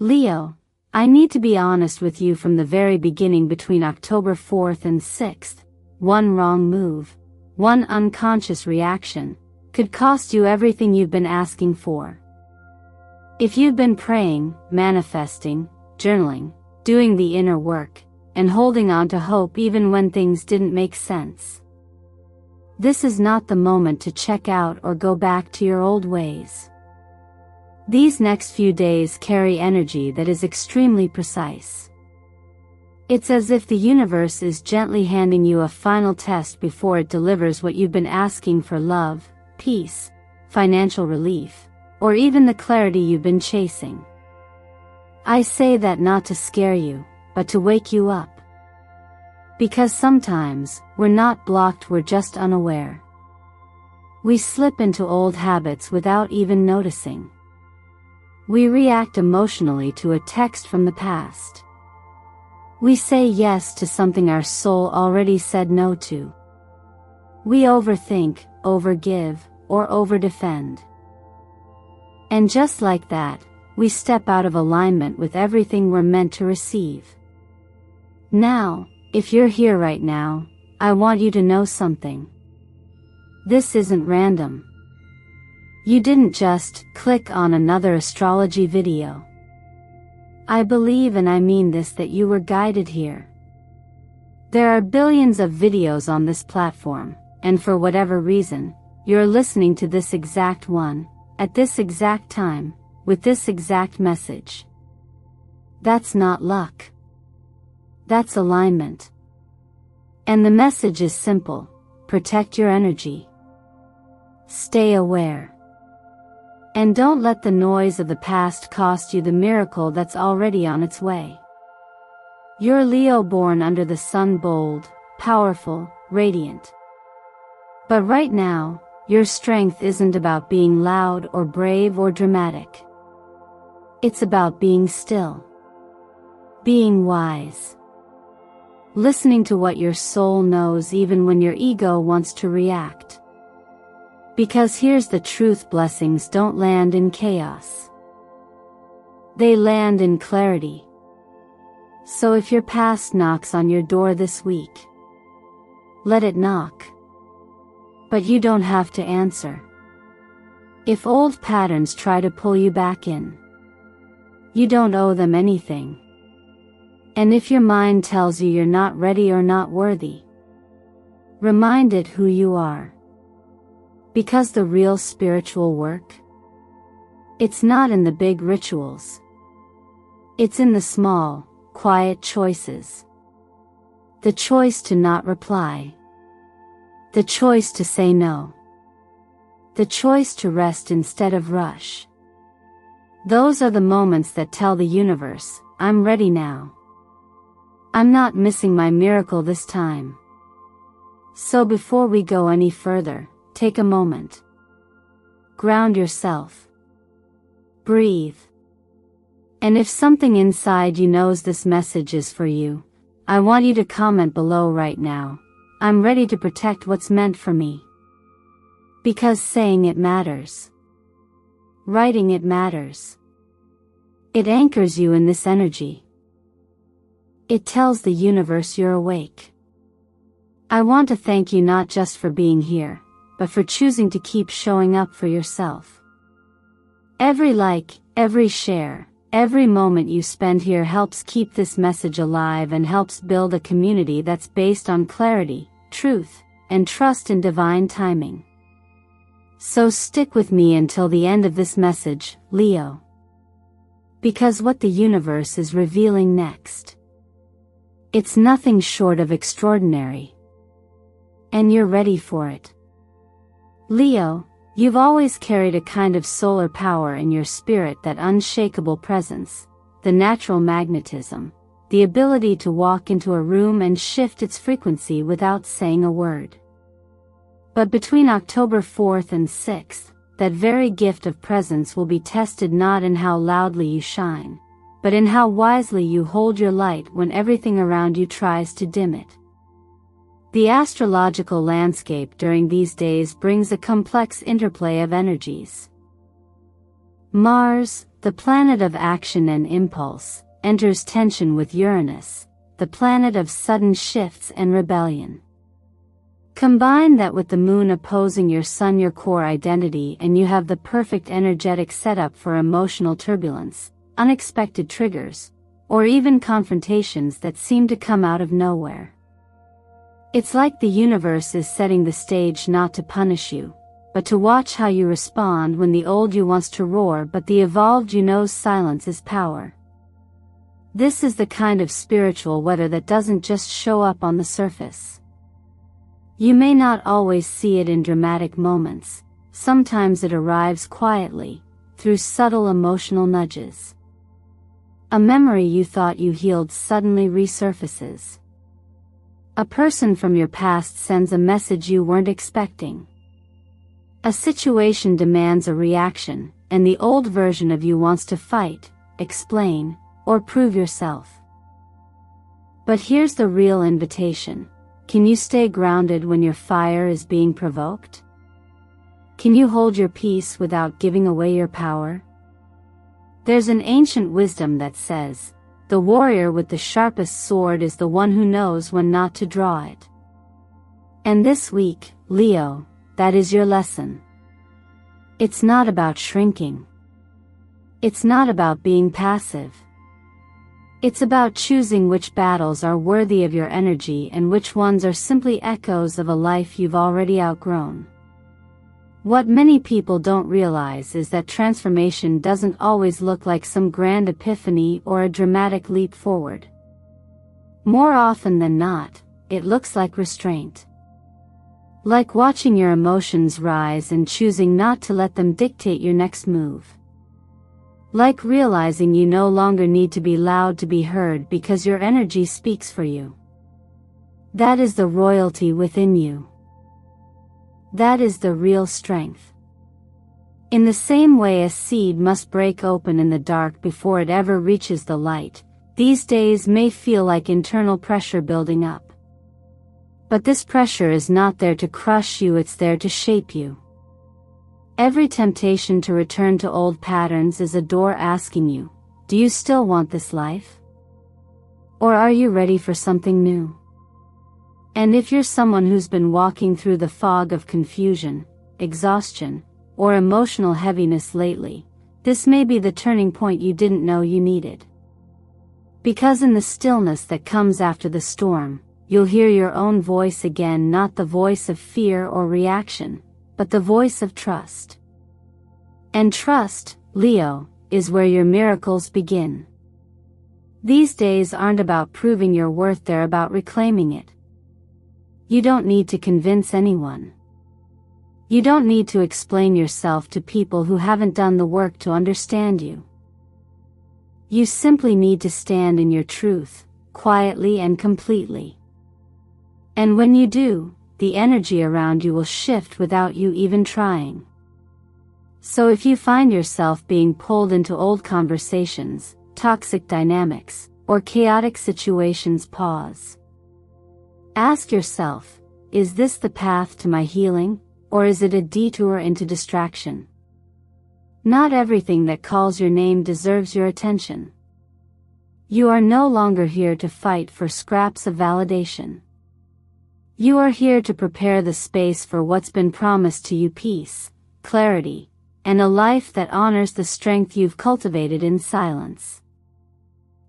Leo, I need to be honest with you from the very beginning. Between October 4th and 6th, one wrong move, one unconscious reaction, could cost you everything you've been asking for. If you've been praying, manifesting, journaling, doing the inner work, and holding on to hope even when things didn't make sense, this is not the moment to check out or go back to your old ways. These next few days carry energy that is extremely precise. It's as if the universe is gently handing you a final test before it delivers what you've been asking for: love, peace, financial relief, or even the clarity you've been chasing. I say that not to scare you, but to wake you up. Because sometimes, we're not blocked, we're just unaware. We slip into old habits without even noticing. We react emotionally to a text from the past. We say yes to something our soul already said no to. We overthink, overgive, or overdefend. And just like that, we step out of alignment with everything we're meant to receive. Now, if you're here right now, I want you to know something. This isn't random. You didn't just click on another astrology video. I believe, and I mean this, that you were guided here. There are billions of videos on this platform, and for whatever reason, you're listening to this exact one, at this exact time, with this exact message. That's not luck. That's alignment. And the message is simple: protect your energy. Stay aware. And don't let the noise of the past cost you the miracle that's already on its way. You're Leo, born under the sun, bold, powerful, radiant. But right now, your strength isn't about being loud or brave or dramatic. It's about being still. Being wise. Listening to what your soul knows even when your ego wants to react. Because here's the truth: blessings don't land in chaos. They land in clarity. So if your past knocks on your door this week, let it knock. But you don't have to answer. If old patterns try to pull you back in, you don't owe them anything. And if your mind tells you you're not ready or not worthy, remind it who you are. Because the real spiritual work, it's not in the big rituals. It's in the small, quiet choices. The choice to not reply. The choice to say no. The choice to rest instead of rush. Those are the moments that tell the universe, I'm ready now. I'm not missing my miracle this time. So before we go any further, take a moment. Ground yourself. Breathe. And if something inside you knows this message is for you, I want you to comment below right now: I'm ready to protect what's meant for me. Because saying it matters. Writing it matters. It anchors you in this energy. It tells the universe you're awake. I want to thank you not just for being here, but for choosing to keep showing up for yourself. Every like, every share, every moment you spend here helps keep this message alive and helps build a community that's based on clarity, truth, and trust in divine timing. So stick with me until the end of this message, Leo. Because what the universe is revealing next, it's nothing short of extraordinary. And you're ready for it. Leo, you've always carried a kind of solar power in your spirit, that unshakable presence, the natural magnetism, the ability to walk into a room and shift its frequency without saying a word. But between October 4th and 6th, that very gift of presence will be tested not in how loudly you shine, but in how wisely you hold your light when everything around you tries to dim it. The astrological landscape during these days brings a complex interplay of energies. Mars, the planet of action and impulse, enters tension with Uranus, the planet of sudden shifts and rebellion. Combine that with the moon opposing your sun, your core identity, and you have the perfect energetic setup for emotional turbulence, unexpected triggers, or even confrontations that seem to come out of nowhere. It's like the universe is setting the stage not to punish you, but to watch how you respond when the old you wants to roar but the evolved you knows silence is power. This is the kind of spiritual weather that doesn't just show up on the surface. You may not always see it in dramatic moments, sometimes it arrives quietly, through subtle emotional nudges. A memory you thought you healed suddenly resurfaces. A person from your past sends a message you weren't expecting. A situation demands a reaction, and the old version of you wants to fight, explain, or prove yourself. But here's the real invitation. Can you stay grounded when your fire is being provoked? Can you hold your peace without giving away your power? There's an ancient wisdom that says, the warrior with the sharpest sword is the one who knows when not to draw it. And this week, Leo, that is your lesson. It's not about shrinking. It's not about being passive. It's about choosing which battles are worthy of your energy and which ones are simply echoes of a life you've already outgrown. What many people don't realize is that transformation doesn't always look like some grand epiphany or a dramatic leap forward. More often than not, it looks like restraint. Like watching your emotions rise and choosing not to let them dictate your next move. Like realizing you no longer need to be loud to be heard because your energy speaks for you. That is the royalty within you. That is the real strength. In the same way a seed must break open in the dark before it ever reaches the light, these days may feel like internal pressure building up. But this pressure is not there to crush you, it's there to shape you. Every temptation to return to old patterns is a door asking you, do you still want this life? Or are you ready for something new? And if you're someone who's been walking through the fog of confusion, exhaustion, or emotional heaviness lately, this may be the turning point you didn't know you needed. Because in the stillness that comes after the storm, you'll hear your own voice again, not the voice of fear or reaction, but the voice of trust. And trust, Leo, is where your miracles begin. These days aren't about proving your worth, they're about reclaiming it. You don't need to convince anyone. You don't need to explain yourself to people who haven't done the work to understand you. You simply need to stand in your truth, quietly and completely. And when you do, the energy around you will shift without you even trying. So if you find yourself being pulled into old conversations, toxic dynamics, or chaotic situations, pause. Ask yourself, is this the path to my healing, or is it a detour into distraction? Not everything that calls your name deserves your attention. You are no longer here to fight for scraps of validation. You are here to prepare the space for what's been promised to you: peace, clarity, and a life that honors the strength you've cultivated in silence.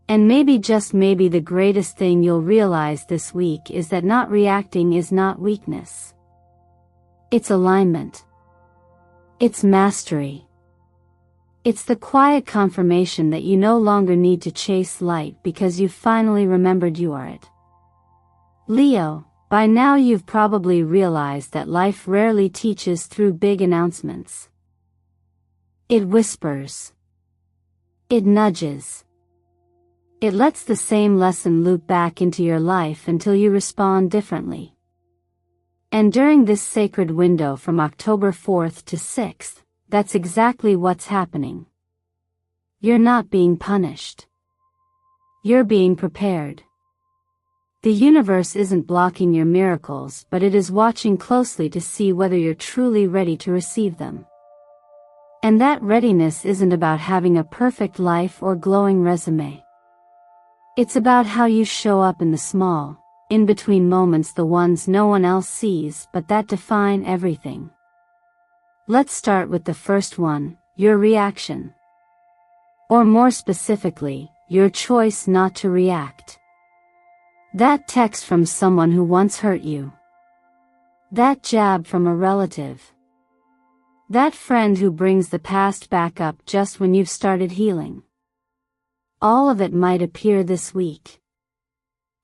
And maybe, just maybe, the greatest thing you'll realize this week is that not reacting is not weakness. It's alignment. It's mastery. It's the quiet confirmation that you no longer need to chase light because you've finally remembered you are it. Leo, by now you've probably realized that life rarely teaches through big announcements. It whispers. It nudges. It lets the same lesson loop back into your life until you respond differently. And during this sacred window from October 4th to 6th, that's exactly what's happening. You're not being punished. You're being prepared. The universe isn't blocking your miracles, but it is watching closely to see whether you're truly ready to receive them. And that readiness isn't about having a perfect life or glowing resume. It's about how you show up in the small, in-between moments, the ones no one else sees but that define everything. Let's start with the first one, your reaction. Or more specifically, your choice not to react. That text from someone who once hurt you. That jab from a relative. That friend who brings the past back up just when you've started healing. All of it might appear this week.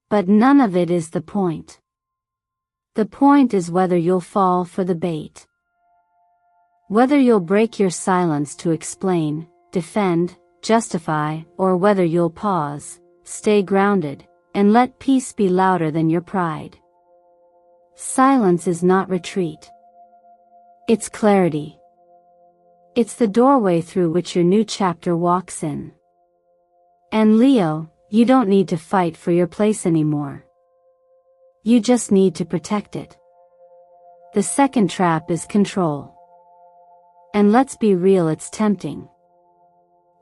But none of it is the point. The point is whether you'll fall for the bait. Whether you'll break your silence to explain, defend, justify, or whether you'll pause, stay grounded, and let peace be louder than your pride. Silence is not retreat. It's clarity. It's the doorway through which your new chapter walks in. And Leo, you don't need to fight for your place anymore. You just need to protect it. The second trap is control. And let's be real, it's tempting.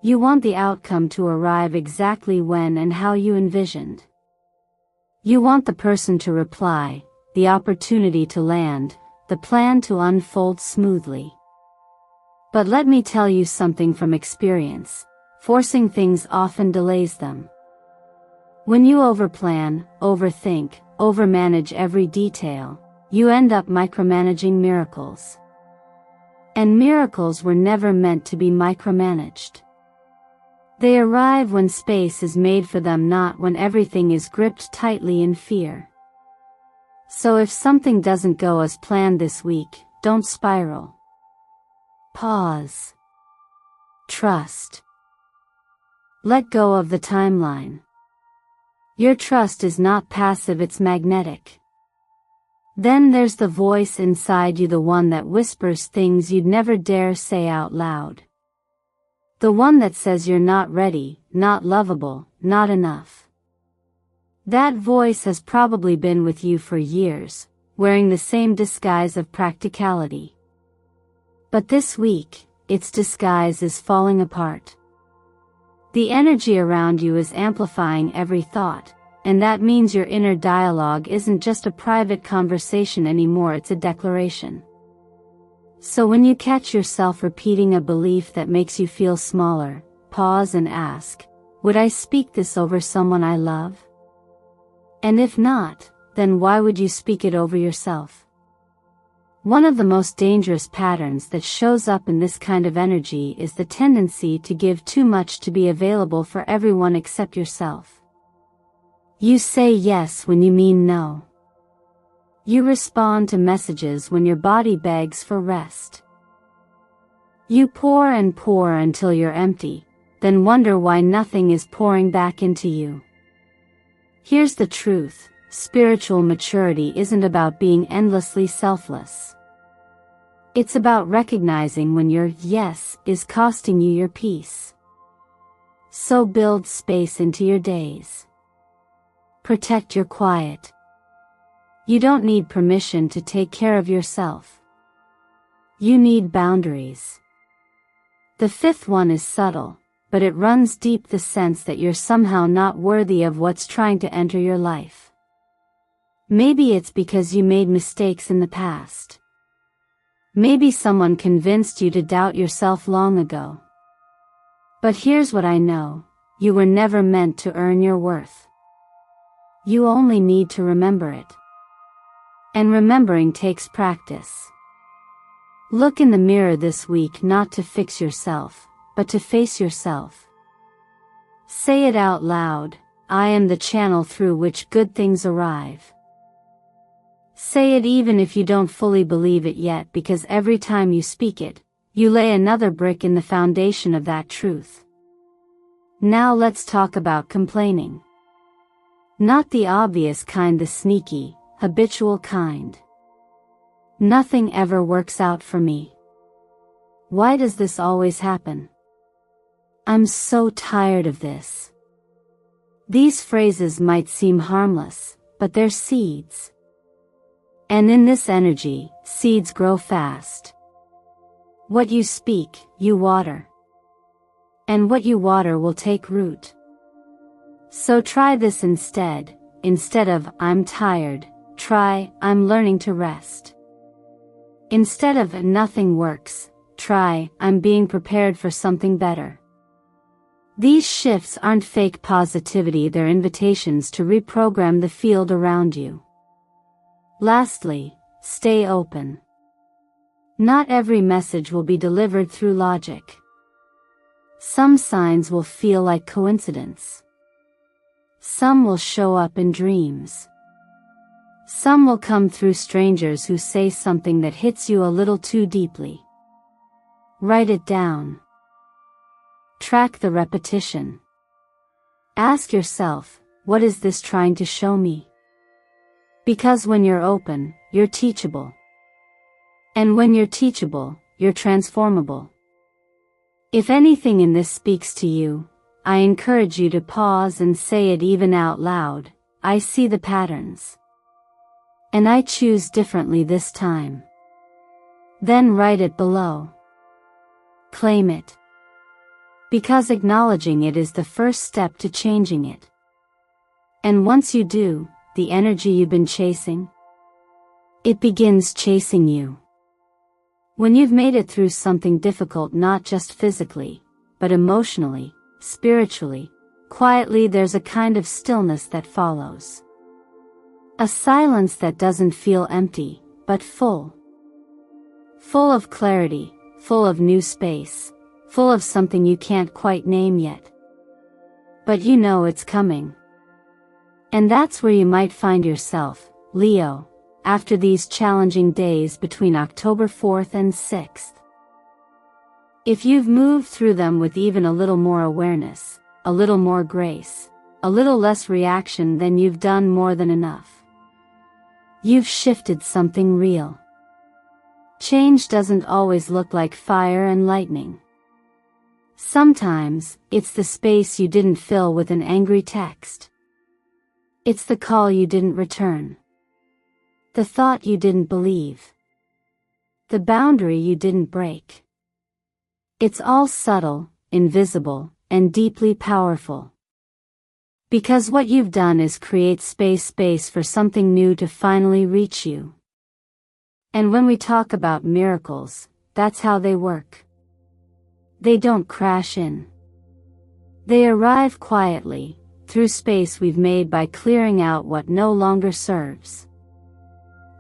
You want the outcome to arrive exactly when and how you envisioned. You want the person to reply, the opportunity to land, the plan to unfold smoothly. But let me tell you something from experience, forcing things often delays them. When you overplan, overthink, overmanage every detail, you end up micromanaging miracles. And miracles were never meant to be micromanaged. They arrive when space is made for them, not when everything is gripped tightly in fear. So if something doesn't go as planned this week, don't spiral. Pause. Trust. Let go of the timeline. Your trust is not passive, it's magnetic. Then there's the voice inside you, the one that whispers things you'd never dare say out loud. The one that says you're not ready, not lovable, not enough. That voice has probably been with you for years, wearing the same disguise of practicality. But this week, its disguise is falling apart. The energy around you is amplifying every thought, and that means your inner dialogue isn't just a private conversation anymore, it's a declaration. So when you catch yourself repeating a belief that makes you feel smaller, pause and ask, would I speak this over someone I love? And if not, then why would you speak it over yourself? One of the most dangerous patterns that shows up in this kind of energy is the tendency to give too much to be available for everyone except yourself. You say yes when you mean no. You respond to messages when your body begs for rest. You pour and pour until you're empty, then wonder why nothing is pouring back into you. Here's the truth, spiritual maturity isn't about being endlessly selfless. It's about recognizing when your yes is costing you your peace. So build space into your days. Protect your quiet. You don't need permission to take care of yourself. You need boundaries. The fifth one is subtle, but it runs deep, the sense that you're somehow not worthy of what's trying to enter your life. Maybe it's because you made mistakes in the past. Maybe someone convinced you to doubt yourself long ago. But here's what I know, you were never meant to earn your worth. You only need to remember it. And remembering takes practice. Look in the mirror this week not to fix yourself, but to face yourself. Say it out loud, I am the channel through which good things arrive. Say it even if you don't fully believe it yet, because every time you speak it, you lay another brick in the foundation of that truth. Now let's talk about complaining. Not the obvious kind, the sneaky, habitual kind. Nothing ever works out for me. Why does this always happen? I'm so tired of this. These phrases might seem harmless, but they're seeds. And in this energy, seeds grow fast. What you speak, you water. And what you water will take root. So try this instead. Instead of, I'm tired, try, I'm learning to rest. Instead of, nothing works, try, I'm being prepared for something better. These shifts aren't fake positivity, they're invitations to reprogram the field around you. Lastly, stay open. Not every message will be delivered through logic. Some signs will feel like coincidence. Some will show up in dreams. Some will come through strangers who say something that hits you a little too deeply. Write it down. Track the repetition. Ask yourself, what is this trying to show me? Because when you're open, you're teachable. And when you're teachable, you're transformable. If anything in this speaks to you, I encourage you to pause and say it even out loud. I see the patterns. And I choose differently this time. Then write it below. Claim it. Because acknowledging it is the first step to changing it. And once you do, the energy you've been chasing, it begins chasing you. When you've made it through something difficult, not just physically, but emotionally, spiritually, quietly, there's a kind of stillness that follows. A silence that doesn't feel empty, but full. Full of clarity, full of new space, full of something you can't quite name yet. But you know it's coming. And that's where you might find yourself, Leo, after these challenging days between October 4th and 6th. If you've moved through them with even a little more awareness, a little more grace, a little less reaction, then you've done more than enough. You've shifted something real. Change doesn't always look like fire and lightning. Sometimes, it's the space you didn't fill with an angry text. It's the call you didn't return. The thought you didn't believe. The boundary you didn't break. It's all subtle, invisible, and deeply powerful. Because what you've done is create space for something new to finally reach you. And when we talk about miracles, that's how they work. They don't crash in. They arrive quietly, through space we've made by clearing out what no longer serves.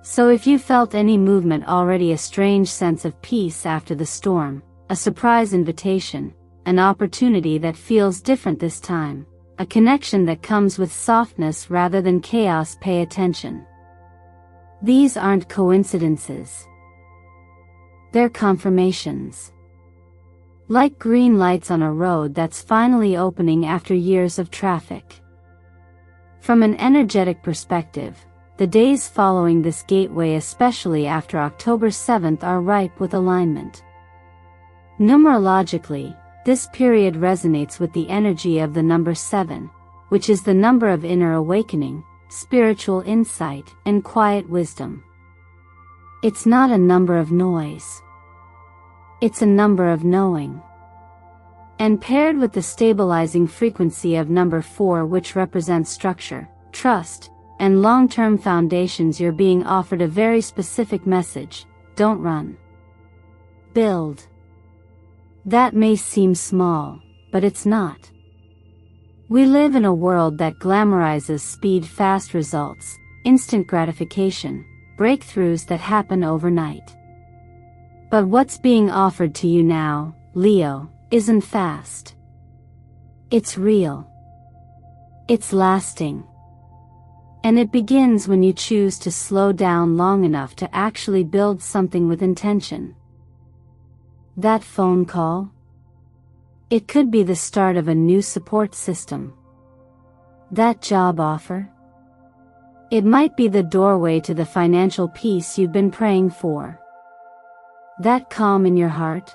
So if you felt any movement already, a strange sense of peace after the storm, a surprise invitation, an opportunity that feels different this time, a connection that comes with softness rather than chaos, pay attention. These aren't coincidences. They're confirmations. Like green lights on a road that's finally opening after years of traffic. From an energetic perspective, the days following this gateway, especially after October 7th, are ripe with alignment. Numerologically, this period resonates with the energy of the number 7, which is the number of inner awakening, spiritual insight, and quiet wisdom. It's not a number of noise. It's a number of knowing. And paired with the stabilizing frequency of number 4, which represents structure, trust, and long-term foundations, you're being offered a very specific message: don't run. Build. That may seem small, but it's not. We live in a world that glamorizes speed, fast results, instant gratification, breakthroughs that happen overnight. But what's being offered to you now, Leo, isn't fast. It's real. It's lasting. And it begins when you choose to slow down long enough to actually build something with intention. That phone call? It could be the start of a new support system. That job offer? It might be the doorway to the financial peace you've been praying for. That calm in your heart?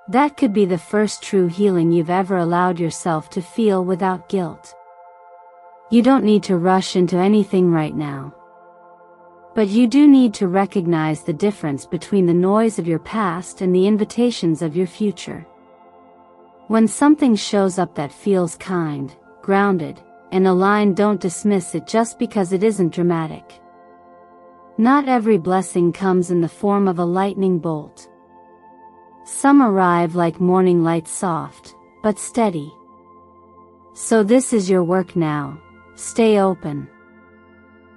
That could be the first true healing you've ever allowed yourself to feel without guilt. You don't need to rush into anything right now. But you do need to recognize the difference between the noise of your past and the invitations of your future. When something shows up that feels kind, grounded, and aligned, don't dismiss it just because it isn't dramatic. Not every blessing comes in the form of a lightning bolt. Some arrive like morning light, soft, but steady. So this is your work now. Stay open.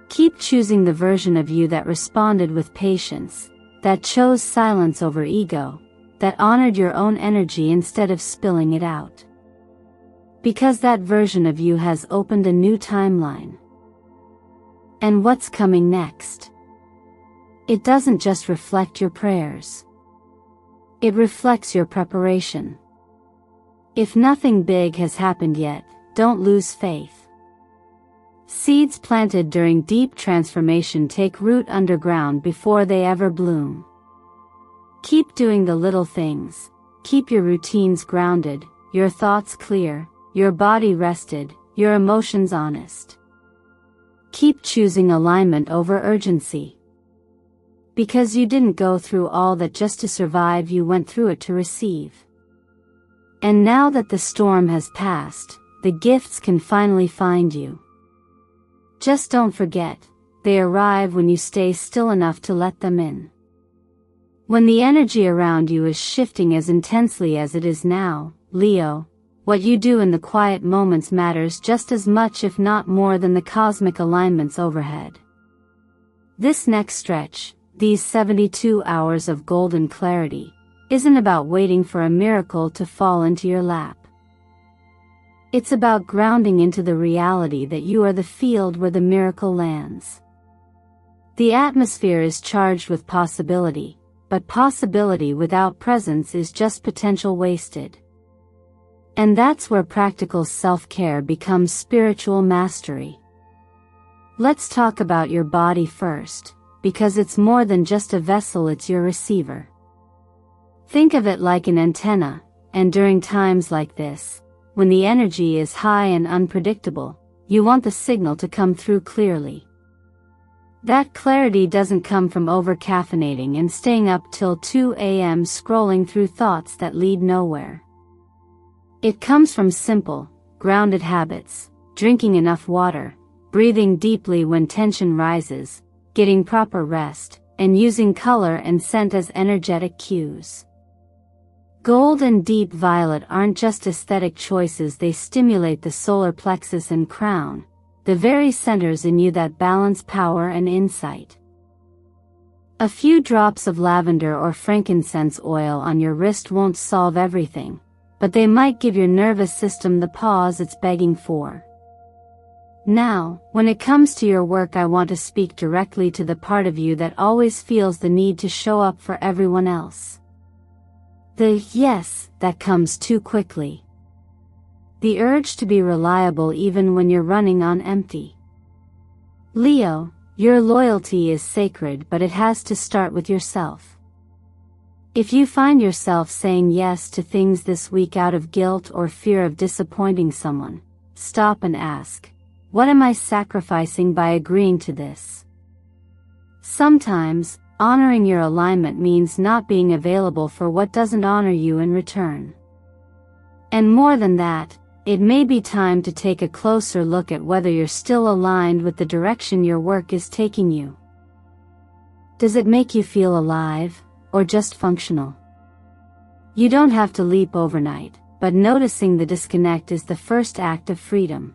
Keep choosing the version of you that responded with patience, that chose silence over ego, that honored your own energy instead of spilling it out. Because that version of you has opened a new timeline. And what's coming next? It doesn't just reflect your prayers. It reflects your preparation. If nothing big has happened yet, don't lose faith. Seeds planted during deep transformation take root underground before they ever bloom. Keep doing the little things. Keep your routines grounded, your thoughts clear, your body rested, your emotions honest. Keep choosing alignment over urgency. Because you didn't go through all that just to survive, you went through it to receive. And now that the storm has passed, the gifts can finally find you. Just don't forget, they arrive when you stay still enough to let them in. When the energy around you is shifting as intensely as it is now, Leo, what you do in the quiet moments matters just as much, if not more, than the cosmic alignments overhead. This next stretch, these 72 hours of golden clarity, isn't about waiting for a miracle to fall into your lap. It's about grounding into the reality that you are the field where the miracle lands. The atmosphere is charged with possibility, but possibility without presence is just potential wasted. And that's where practical self-care becomes spiritual mastery. Let's talk about your body first, because it's more than just a vessel, it's your receiver. Think of it like an antenna, and during times like this, when the energy is high and unpredictable, you want the signal to come through clearly. That clarity doesn't come from over-caffeinating and staying up till 2 a.m. scrolling through thoughts that lead nowhere. It comes from simple, grounded habits: drinking enough water, breathing deeply when tension rises, getting proper rest, and using color and scent as energetic cues. Gold and deep violet aren't just aesthetic choices, they stimulate the solar plexus and crown, the very centers in you that balance power and insight. A few drops of lavender or frankincense oil on your wrist won't solve everything, but they might give your nervous system the pause it's begging for. Now, when it comes to your work, I want to speak directly to the part of you that always feels the need to show up for everyone else. The yes that comes too quickly. The urge to be reliable even when you're running on empty. Leo, your loyalty is sacred, but it has to start with yourself. If you find yourself saying yes to things this week out of guilt or fear of disappointing someone, stop and ask, what am I sacrificing by agreeing to this? Sometimes, honoring your alignment means not being available for what doesn't honor you in return. And more than that, it may be time to take a closer look at whether you're still aligned with the direction your work is taking you. Does it make you feel alive, or just functional? You don't have to leap overnight, but noticing the disconnect is the first act of freedom.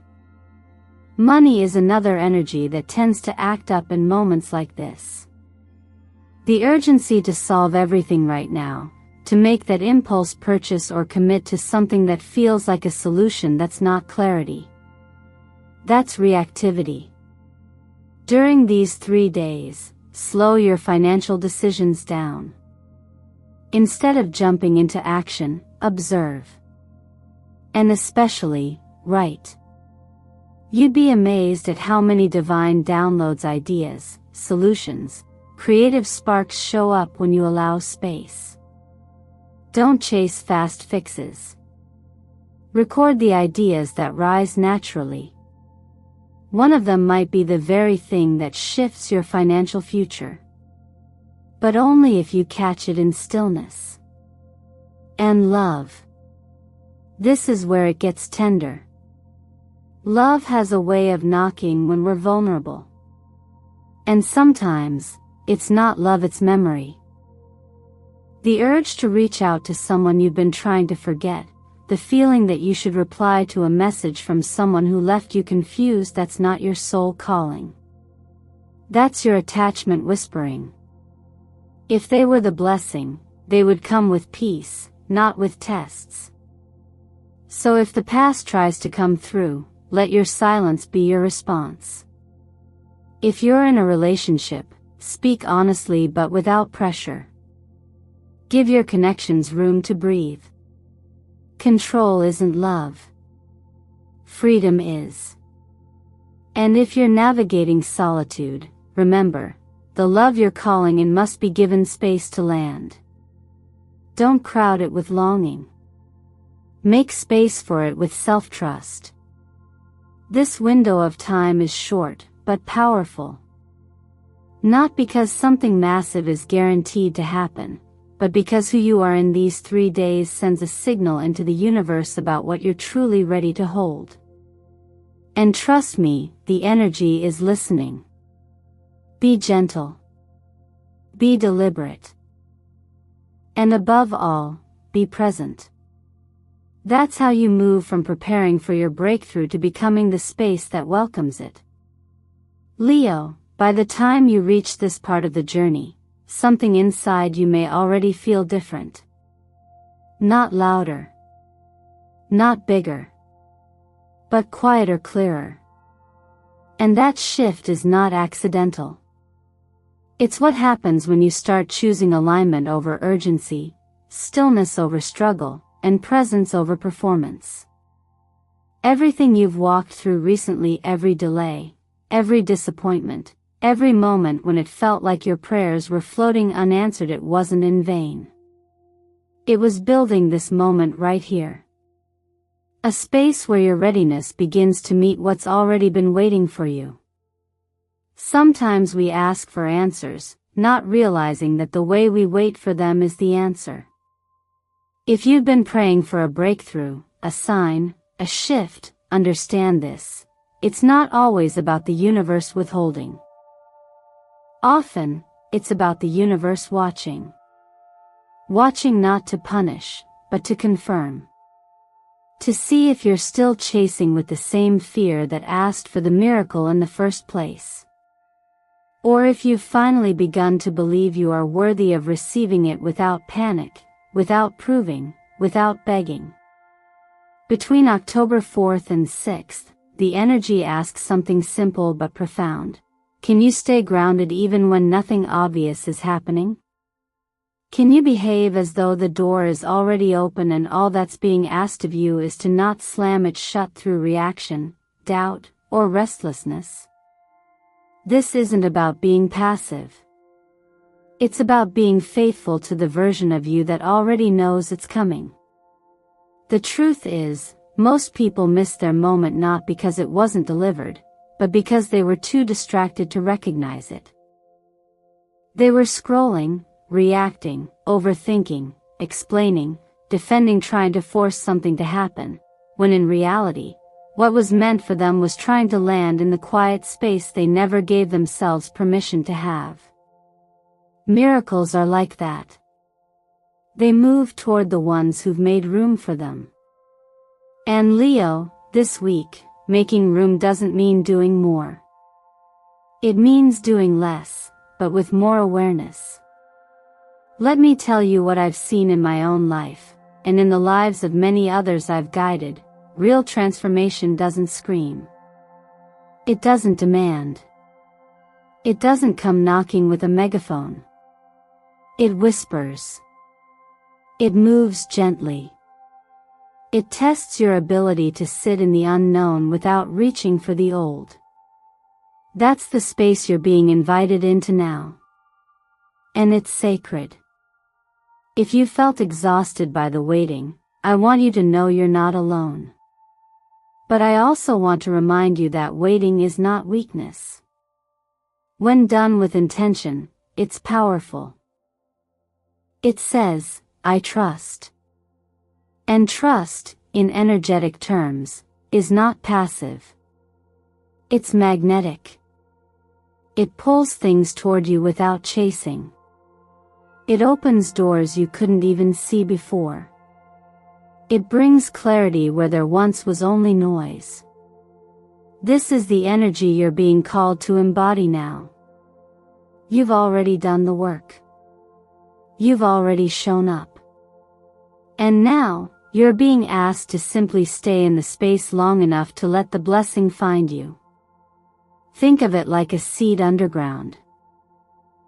Money is another energy that tends to act up in moments like this. The urgency to solve everything right now, to make that impulse purchase or commit to something that feels like a solution that's not clarity. That's reactivity. During these 3 days, slow your financial decisions down. Instead of jumping into action, observe. And especially, write. You'd be amazed at how many divine downloads, ideas, solutions, creative sparks show up when you allow space. Don't chase fast fixes. Record the ideas that rise naturally. One of them might be the very thing that shifts your financial future. But only if you catch it in stillness. And love. This is where it gets tender. Love has a way of knocking when we're vulnerable. And sometimes, it's not love, it's memory. The urge to reach out to someone you've been trying to forget, the feeling that you should reply to a message from someone who left you confused. That's not your soul calling. That's your attachment whispering. If they were the blessing, they would come with peace, not with tests. So if the past tries to come through, let your silence be your response. If you're in a relationship, speak honestly but without pressure. Give your connections room to breathe. Control isn't love. Freedom is. And if you're navigating solitude, remember, the love you're calling in must be given space to land. Don't crowd it with longing. Make space for it with self-trust. This window of time is short, but powerful. Not because something massive is guaranteed to happen, but because who you are in these 3 days sends a signal into the universe about what you're truly ready to hold. And trust me, the energy is listening. Be gentle. Be deliberate. And above all, be present. That's how you move from preparing for your breakthrough to becoming the space that welcomes it. Leo, by the time you reach this part of the journey, something inside you may already feel different. Not louder. Not bigger. But quieter, clearer. And that shift is not accidental. It's what happens when you start choosing alignment over urgency, stillness over struggle, and presence over performance. Everything you've walked through recently, every delay, every disappointment, every moment when it felt like your prayers were floating unanswered, it wasn't in vain. It was building this moment right here. A space where your readiness begins to meet what's already been waiting for you. Sometimes we ask for answers, not realizing that the way we wait for them is the answer. If you've been praying for a breakthrough, a sign, a shift, understand this. It's not always about the universe withholding. Often, it's about the universe watching. Watching not to punish, but to confirm. To see if you're still chasing with the same fear that asked for the miracle in the first place. Or if you've finally begun to believe you are worthy of receiving it without panic, without proving, without begging. Between October 4th and 6th, the energy asks something simple but profound. Can you stay grounded even when nothing obvious is happening? Can you behave as though the door is already open and all that's being asked of you is to not slam it shut through reaction, doubt, or restlessness? This isn't about being passive. It's about being faithful to the version of you that already knows it's coming. The truth is, most people miss their moment not because it wasn't delivered, but because they were too distracted to recognize it. They were scrolling, reacting, overthinking, explaining, defending, trying to force something to happen, when in reality, what was meant for them was trying to land in the quiet space they never gave themselves permission to have. Miracles are like that. They move toward the ones who've made room for them. And Leo, this week, making room doesn't mean doing more. It means doing less, but with more awareness. Let me tell you what I've seen in my own life, and in the lives of many others I've guided. Real transformation doesn't scream. It doesn't demand. It doesn't come knocking with a megaphone. It whispers. It moves gently. It tests your ability to sit in the unknown without reaching for the old. That's the space you're being invited into now. And it's sacred. If you felt exhausted by the waiting, I want you to know you're not alone. But I also want to remind you that waiting is not weakness. When done with intention, it's powerful. It says, I trust. And trust, in energetic terms, is not passive. It's magnetic. It pulls things toward you without chasing. It opens doors you couldn't even see before. It brings clarity where there once was only noise. This is the energy you're being called to embody now. You've already done the work. You've already shown up. And now, you're being asked to simply stay in the space long enough to let the blessing find you. Think of it like a seed underground.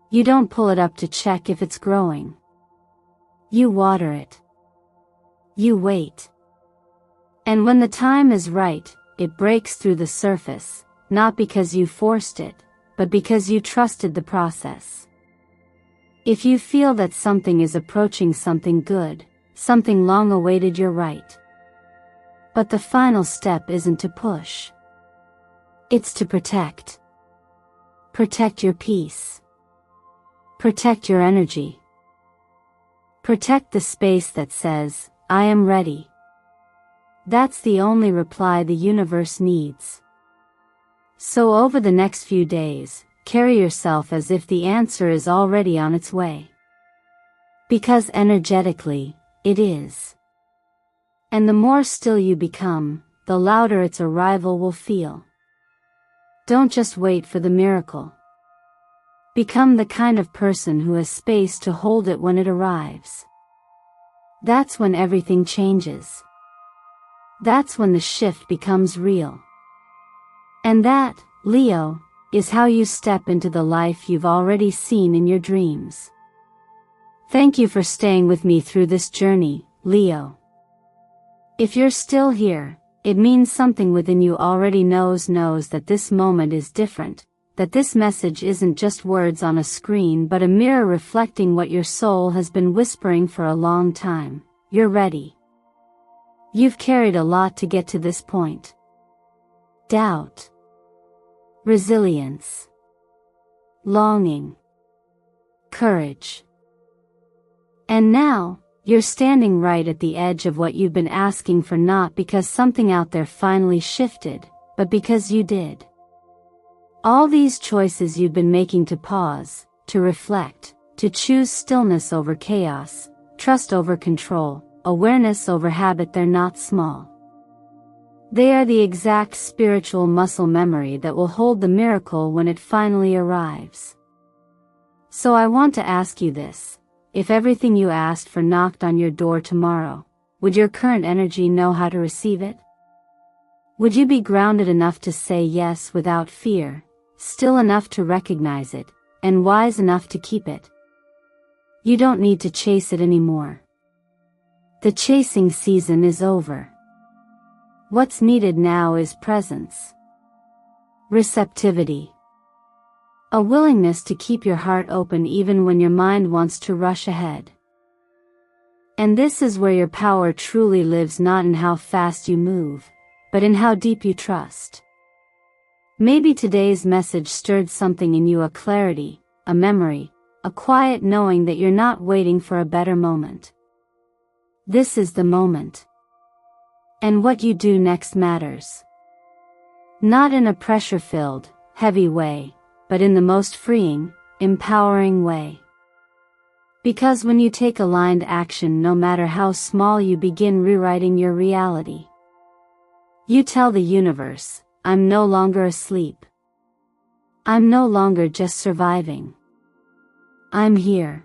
You don't pull it up to check if it's growing. You water it. You wait. And when the time is right, it breaks through the surface, not because you forced it, but because you trusted the process. If you feel that something is approaching something good, something long awaited, you're right. But the final step isn't to push. It's to protect. Protect your peace. Protect your energy. Protect the space that says, I am ready. That's the only reply the universe needs. So over the next few days, carry yourself as if the answer is already on its way. Because energetically, it is. And the more still you become, the louder its arrival will feel. Don't just wait for the miracle. Become the kind of person who has space to hold it when it arrives. That's when everything changes. That's when the shift becomes real. And that, Leo, is how you step into the life you've already seen in your dreams. Thank you for staying with me through this journey, Leo. If you're still here, it means something within you already knows that this moment is different, that this message isn't just words on a screen but a mirror reflecting what your soul has been whispering for a long time. You're ready. You've carried a lot to get to this point. Doubt. Resilience. Longing. Courage. And now, you're standing right at the edge of what you've been asking for, not because something out there finally shifted, but because you did. All these choices you've been making to pause, to reflect, to choose stillness over chaos, trust over control, awareness over habit, they're not small. They are the exact spiritual muscle memory that will hold the miracle when it finally arrives. So I want to ask you this. If everything you asked for knocked on your door tomorrow, would your current energy know how to receive it? Would you be grounded enough to say yes without fear, still enough to recognize it, and wise enough to keep it? You don't need to chase it anymore. The chasing season is over. What's needed now is presence. Receptivity. A willingness to keep your heart open even when your mind wants to rush ahead. And this is where your power truly lives, not in how fast you move, but in how deep you trust. Maybe today's message stirred something in you, a clarity, a memory, a quiet knowing that you're not waiting for a better moment. This is the moment. And what you do next matters. Not in a pressure-filled, heavy way, but in the most freeing, empowering way. Because when you take aligned action, no matter how small, you begin rewriting your reality. You tell the universe, I'm no longer asleep. I'm no longer just surviving. I'm here.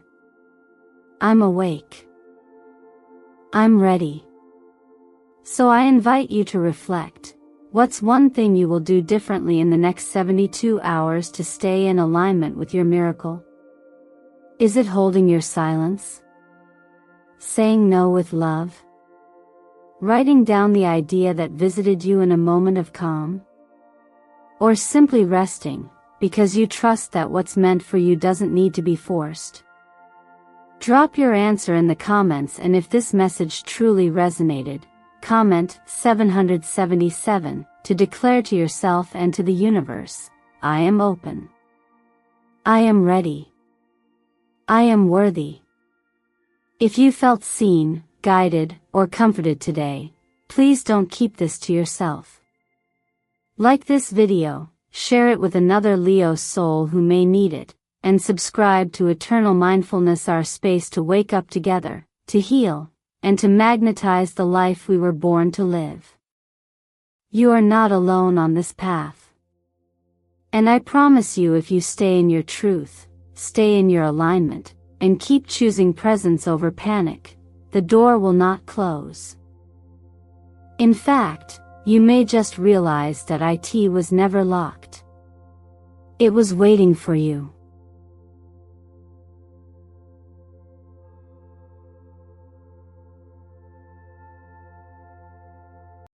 I'm awake. I'm ready. So I invite you to reflect. What's one thing you will do differently in the next 72 hours to stay in alignment with your miracle? Is it holding your silence? Saying no with love? Writing down the idea that visited you in a moment of calm? Or simply resting, because you trust that what's meant for you doesn't need to be forced? Drop your answer in the comments, and if this message truly resonated, Comment 777 to declare to yourself and to the universe, I am open. I am ready. I am worthy. If you felt seen, guided, or comforted today, please don't keep this to yourself. Like this video, share it with another Leo soul who may need it, and subscribe to Eternal Mindfulness, our space to wake up together, to heal, and to magnetize the life we were born to live. You are not alone on this path. And I promise you, if you stay in your truth, stay in your alignment, and keep choosing presence over panic, the door will not close. In fact, you may just realize that it was never locked. It was waiting for you.